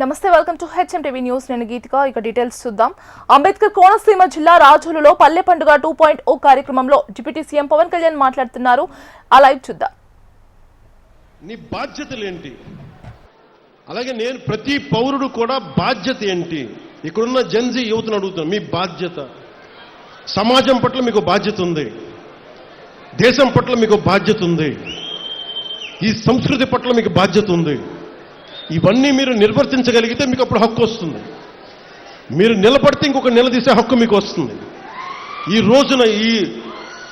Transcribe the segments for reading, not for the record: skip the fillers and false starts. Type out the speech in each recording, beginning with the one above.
నమస్తే, welcome to HMTV news. నేను గీతిక. ఇక డీటెయిల్స్ చూద్దాం. అంబేద్కర్ కోనసీమ జిల్లా రాజోలులో పల్లె పండుగ 2.0 కార్యక్రమంలో డిప్యూటీ సీఎం పవన్ కళ్యాణ్ మాట్లాడుతున్నారు. ఆ లైవ్ చూద్దాం. నీ బాధ్యతలు ఏంటి? అలాగే నేను ప్రతి పౌరుడు కూడా బాధ్యత ఏంటి? ఇక్కడున్న జెన్జీ యువతను అడుగుతున్నాను, మీ బాధ్యత. సమాజం పట్ల మీకు బాధ్యత ఉంది, దేశం పట్ల మీకు బాధ్యత ఉంది, ఈ సంస్కృతి పట్ల మీకు బాధ్యత ఉంది. ఇవన్నీ మీరు నిర్వర్తించగలిగితే మీకు అప్పుడు హక్కు వస్తుంది. మీరు నిలబడితే ఇంకొక నిలదీసే హక్కు మీకు వస్తుంది. ఈ రోజున, ఈ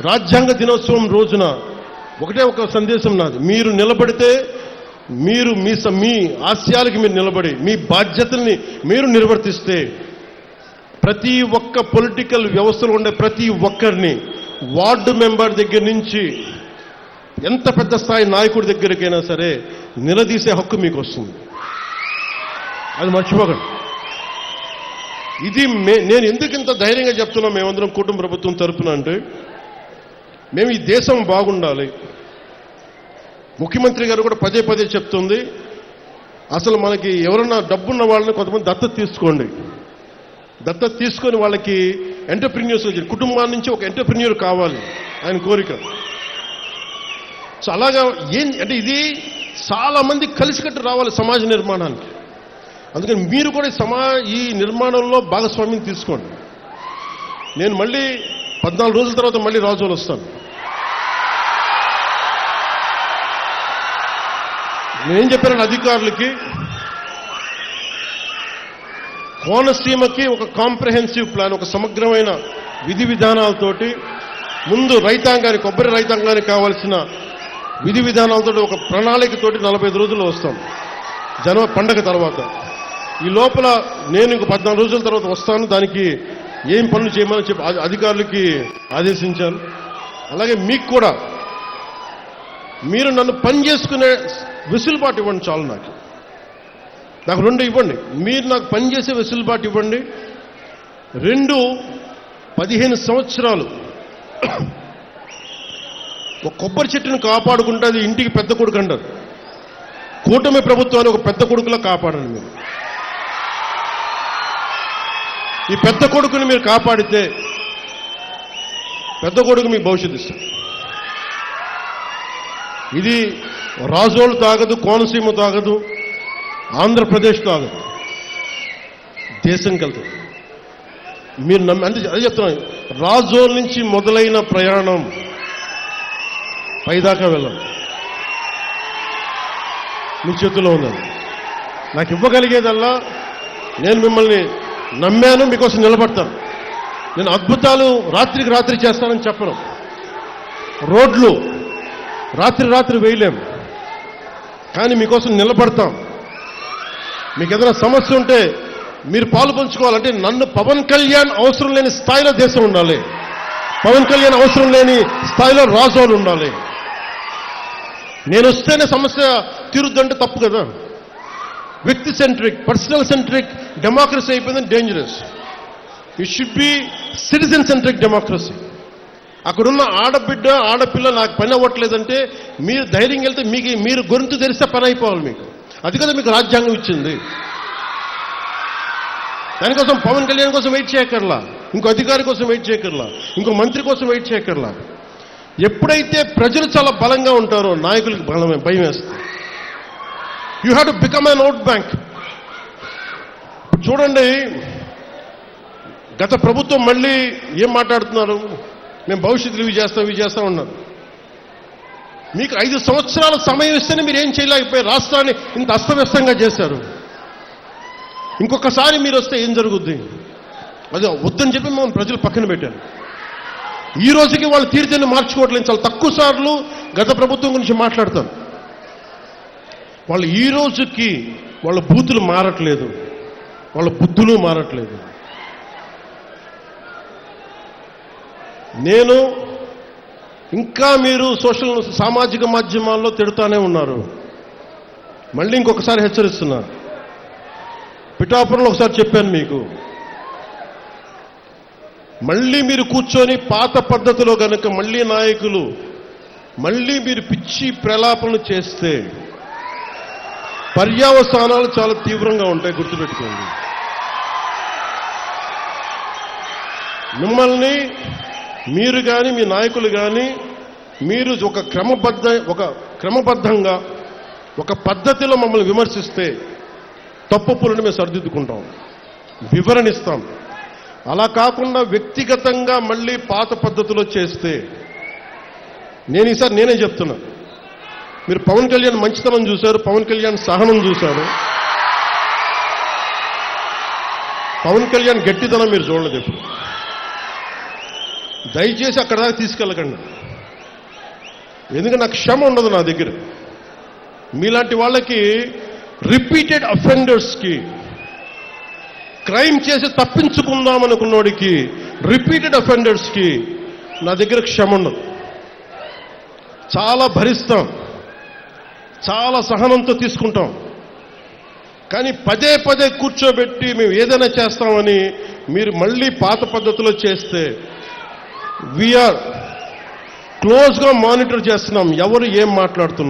రాజ్యాంగ దినోత్సవం రోజున ఒకటే ఒక సందేశం నాది. మీరు నిలబడితే, మీరు మీ ఆశయాలకి మీరు నిలబడి మీ బాధ్యతల్ని మీరు నిర్వర్తిస్తే ప్రతి ఒక్క పొలిటికల్ వ్యవస్థలో ఉండే ప్రతి ఒక్కరిని, వార్డు మెంబర్ దగ్గర నుంచి ఎంత పెద్ద స్థాయి నాయకుడి దగ్గరికైనా సరే నిలదీసే హక్కు మీకు వస్తుంది. అది మర్చిపోకండి. ఇది నేను ఎందుకు ఇంత ధైర్యంగా చెప్తున్నా మేమందరం కుటుంబ ప్రభుత్వం తరపున అంటే, మేము ఈ దేశం బాగుండాలి. ముఖ్యమంత్రి గారు కూడా పదే పదే చెప్తుంది, అసలు మనకి ఎవరన్నా డబ్బున్న వాళ్ళని కొంతమంది దత్తత తీసుకోండి. దత్తత తీసుకొని వాళ్ళకి ఎంటర్ప్రెన్యూర్స్, కుటుంబాల నుంచి ఒక ఎంటర్ప్రెన్యూర్ కావాలి ఆయన కోరిక. సో అలాగా అంటే ఇది చాలా మంది కలిసికట్టు రావాలి సమాజ నిర్మాణానికి. అందుకని మీరు కూడా ఈ నిర్మాణంలో భాగస్వామ్యం తీసుకోండి. నేను మళ్ళీ 14 రోజుల తర్వాత మళ్ళీ రాజోలు వస్తాను. నేనేం చెప్పాను అధికారులకి, కోనసీమకి ఒక కాంప్రహెన్సివ్ ప్లాన్, ఒక సమగ్రమైన విధి విధానాలతోటి ముందు రైతాంగానికి, కొబ్బరి రైతాంగానికి కావాల్సిన విధి విధానాలతో ఒక ప్రణాళికతోటి 45 రోజుల్లో వస్తాం పండగ తర్వాత. ఈ లోపల నేను ఇంక 14 రోజుల తర్వాత వస్తాను. దానికి ఏం పనులు చేయమని చెప్పి అధికారులకి ఆదేశించాను. అలాగే మీకు కూడా మీరు నన్ను పని చేసుకునే వెసులుబాటు ఇవ్వండి. చాలు, నాకు 2 ఇవ్వండి. మీరు నాకు పనిచేసే వెసులుబాటు ఇవ్వండి. 2, 15 సంవత్సరాలు ఒక కొబ్బరి చెట్టును కాపాడుకుంటే అది ఇంటికి పెద్ద కొడుకు అంటారు. కూటమి ప్రభుత్వాన్ని ఒక పెద్ద కొడుకులా కాపాడండి. మీరు ఈ పెద్ద కొడుకుని మీరు కాపాడితే పెద్ద కొడుకు మీ భవిష్యత్తు ఇస్తారు. ఇది రాజోలు తాగదు, కోనసీమ తాగదు, ఆంధ్రప్రదేశ్ తాగదు, దేశంకి వెళ్తుంది. మీరు అంటే అదే చెప్తున్నాను, రాజోలు నుంచి మొదలైన ప్రయాణం పైదాకా వెళ్ళాలి. మీ చేతుల్లో ఉన్నది. నాకు ఇవ్వగలిగేదల్లా, నేను మిమ్మల్ని నమ్మాను, మీకోసం నిలబడతాను. నేను అద్భుతాలు రాత్రికి రాత్రి చేస్తానని చెప్పను. రోడ్లు రాత్రి వేయలేం, కానీ మీకోసం నిలబడతాం. మీకు ఏదైనా సమస్య ఉంటే మీరు పాలు పంచుకోవాలంటే నన్ను పవన్ కళ్యాణ్ అవసరం లేని స్థాయిలో దేశం ఉండాలి. పవన్ కళ్యాణ్ అవసరం లేని స్థాయిలో రాజోలు ఉండాలి. నేను వస్తేనే సమస్య తీరుద్దంటే తప్పు కదా. వ్యక్తి సెంట్రిక్, పర్సనల్ సెంట్రిక్ డెమోక్రసీ అయిపోయిందని dangerous. It should be citizen centric democracy. అక్కడున్న ఆడబిడ్డ, ఆడపిల్ల నాకు పని అవ్వట్లేదంటే మీరు ధైర్యం వెళ్తే మీరు గొంతు తెరిస్తే పని అయిపోవాలి మీకు. అది కదా మీకు రాజ్యాంగం ఇచ్చింది. దానికోసం పవన్ కళ్యాణ్ కోసం వెయిట్ చేయక్కర్లా, ఇంకో అధికారి కోసం వెయిట్ చేయక్కర్లా, ఇంకో మంత్రి కోసం వెయిట్ చేయక్కర్లా. ఎప్పుడైతే ప్రజలు చాలా బలంగా ఉంటారో నాయకులకు భయం వేస్తుంది. You have to become an vote bank. ఇప్పుడు చూడండి, గత ప్రభుత్వం మళ్ళీ ఏం మాట్లాడుతున్నారు, మేము భవిష్యత్తులో ఇవి చేస్తాం ఉన్నారు. మీకు 5 సంవత్సరాల సమయం ఇస్తేనే మీరు ఏం చేయలేకపోయారు. రాష్ట్రాన్ని ఇంత అస్తవ్యస్తంగా చేశారు. ఇంకొకసారి మీరు వస్తే ఏం జరుగుద్ది? అదే వద్దని చెప్పి మనం ప్రజలు పక్కన పెట్టారు. ఈ రోజుకి వాళ్ళు తీర్థాన్ని మార్చుకోవట్లేదు. చాలా తక్కువ సార్లు గత ప్రభుత్వం గురించి మాట్లాడతారు. వాళ్ళు ఈ రోజుకి వాళ్ళ బూతులు మారట్లేదు, వాళ్ళ బుద్ధులు మారట్లేదు. నేను ఇంకా మీరు సామాజిక మాధ్యమాల్లో తిడుతూనే ఉన్నారు. మళ్ళీ ఇంకొకసారి హెచ్చరిస్తున్నా. పిఠాపురంలో ఒకసారి చెప్పాను మీకు, మళ్ళీ మీరు కూర్చొని పాత పద్ధతిలో గనక మళ్ళీ నాయకులు మళ్ళీ మీరు పిచ్చి ప్రలాపనలు చేస్తే పర్యవసానాలు చాలా తీవ్రంగా ఉంటాయి, గుర్తుపెట్టుకోండి. మిమ్మల్ని మీరు కానీ మీ నాయకులు కానీ మీరు ఒక క్రమబద్ధంగా ఒక పద్ధతిలో మమ్మల్ని విమర్శిస్తే తప్పులను మేము సరిదిద్దుకుంటాం, వివరణిస్తాం. అలా కాకుండా వ్యక్తిగతంగా మళ్ళీ పాత పద్ధతిలో చేస్తే ఈసారి నేనే చెప్తున్నా. మీరు పవన్ కళ్యాణ్ మంచితనం చూశారు, పవన్ కళ్యాణ్ సహనం చూశారు, పవన్ కళ్యాణ్ గట్టితనం మీరు చూడలేదు ఎప్పుడు. దయచేసి అక్కడ దాకా తీసుకెళ్ళకండి, ఎందుకంటే నాకు క్షమ ఉండదు నా దగ్గర. మీలాంటి వాళ్ళకి రిపీటెడ్ అఫెండర్స్కి, క్రైమ్ చేసి తప్పించుకుందామనుకున్నోడికి, రిపీటెడ్ అఫెండర్స్కి నా దగ్గర క్షమ ఉండదు. చాలా భరిస్తాం, చాలా సహనంతో తీసుకుంటాం. కానీ పదే పదే కూర్చోబెట్టి మేము ఏదైనా చేస్తామని మీరు మళ్ళీ పాత పద్ధతిలో చేస్తే వీఆర్ క్లోజ్గా మానిటర్ చేస్తున్నాం ఎవరు ఏం మాట్లాడుతున్నారు.